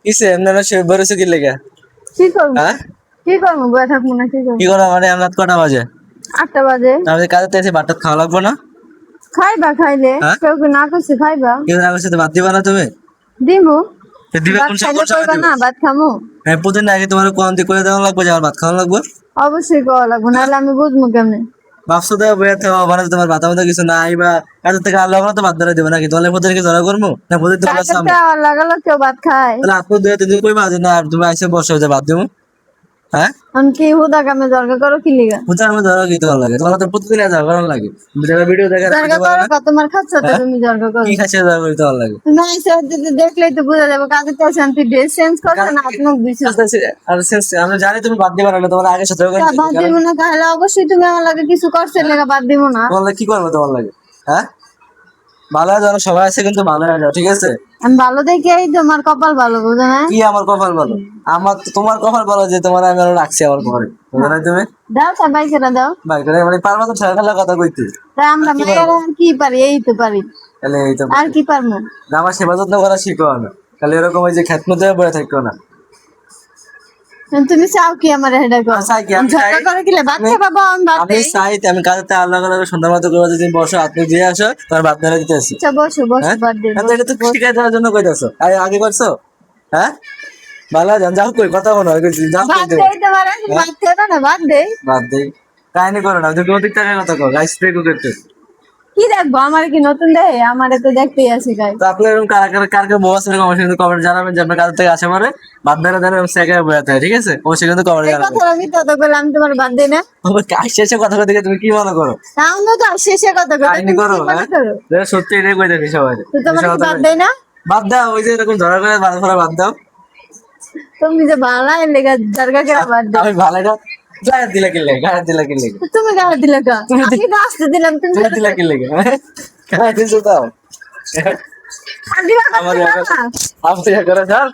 কিসে এমনি না সে বরেছে কি লেগে? কি করবো হ্যাঁ কি করবো বয়ে থাকবো না কি করবো? কি করো মানে আমরা কটা বাজে? 8টা বাজে। আমাদের কাজে তো এসে ভাতটা খাওয়া লাগবে না? খাইবা খাইলে হ্যাঁ কেউ কি না করছে খাইবা? কেউ না সাথে ভাত দিবা না তুমি? দিমু। তো দিবে ভাত কোন খাইলে কোন সময় কইবা দিবে? না ভাত খামু? হ্যাঁ প্রতিদিন আগে তোমার কোন দিক করে দেওয়া লাগবে যে আমার ভাত খাওয়া লাগবে? অবশ্যই কওয়া লাগবো, নাহলে আমি বুঝবো কেমনে? ভাবছো তো বইয়া থাকো মানে তোমার ভাত আমাদের কিছু নাই বা কাজের থেকে আল্লাহ তো ভাত ধরে দেবে নাকি? তোমার প্রতিদিন কি ধরা করবো না প্রতিদিন তোমার কাজের সামনে? টাওয়ার লাগালো কেউ ভাত খায়? তাহলে আপনি দুই তিন দিন কইবা যে না তুমি আইসে বসে যে ভাত দেবো। হ্যাঁ আমি কি হুদা কামে দরকার করো কি লিগা? বুঝা আমি ধরা কি তোমার লাগে? তোমার তো প্রতিদিন যাওয়া করার লাগে ভিডিও দেখে দরকার করো কা তোমার খাচ্ছ তো তুমি দরকার করো? কি খাইছে যাওয়া করি তোমার লাগে? তুমি এসে দেখলেই তো বোঝা যাবে কাজের তো শান্তি ড্রেস চেঞ্জ করছে না আপনার বিষয়। আর আমরা জানি তুমি বাদ দিবা না তোমার আগে সাথে বাদ দিব না তাহলে অবশ্যই তুমি আমার লাগে কিছু করছে লেগা বাদ দিব না। তোমার লাগে কি করবো তোমার লাগে? হ্যাঁ ভালো হয়ে যাও সবাই আছে কিন্তু ভালো হয়ে যাও ঠিক আছে? আমি ভালো দেখেই তোমার কপাল ভালো বুঝো না? কি আমার কপাল বলো? আমার তো তোমার কপাল বলো যে তোমার আমি আরো রাখছি আমার ঘরে বুঝো না তুমি? দাও তা বাইকেরা দাও। ভাই করে মানে পারবা তো ঠেলা ঠেলা কথা কইতে? তাই আমরা মেয়েরা আর কি পারি, এই তো পারি, তাহলে এই তো আর কি পারবো? আমার সেবা যত্ন করা শিখো না তাহলে এরকম ওই যে খেত মধ্যে বয়ে থাকো না। তুমি চাও কি আমার হেডা কর? আমি চাই কি? আমি ঝগড়া চাই- করে কিলে ভাত আমি- খাবো আমি ভাত আমি দেই। চাই আমি কাজে আল্লাহ করে সুন্দর মতো করে যদি বসো আপনি দিয়ে আসো তোমার ভাত মেরে দিতে আসি। আচ্ছা বসো বসো হ্যাঁ ভাত দেই। এটা তো শিখাই দেওয়ার জন্য কইতাছো আরে আগে করছো? হ্যাঁ ভালো যান যাও কই কথা বলো যাও কই ভাত দেবো দেই তোমার ভাত খেতে না ভাত দেই। বাদ দেই কাহিনী করো না তুমি অধিক টাকার কথা কো রাইস পে করতে। কি দেখবো আমার কি নতুন দেয়? আমারে তো দেখতেই আছি গাই। তো আপনার এরকম কারা কারা কার কার বউ আছে এরকম অবশ্যই কিন্তু কমেন্ট জানাবেন যে আপনার কাজ থেকে আসে মানে বাদ মেরে দেন এবং সেকে বয়াতে হয় ঠিক আছে? অবশ্যই কিন্তু কমেন্ট এই জানাবেন। কথা আমি তো বললাম আমি তোমার ভাত দেই না। তবে কাজ শেষে কথা কইতে গিয়ে তুমি কি মনে করো? তাও না তো শেষে কথা কথা কাহিনী করো হ্যাঁ সত্যি এটাই কইতে সবাই তো তোমার কি ভাত দেই না? বাদ দাও ওই যে এরকম ধরা করে বাদ ধরা বাদ দাও। তুমি যে ভালো লেগে দরকার করে ভাত দাও। আমি ভালোটা গায়ে দিলা কিনলে গায়ে দিলা কিনলে তুমি গায়ে দিলে কা? আমি তো আসতে দিলাম তুমি গায়ে দিলা কিনলে গায়ে দিছো দাও আর দিবা আমার কথা না। আমার করে যাও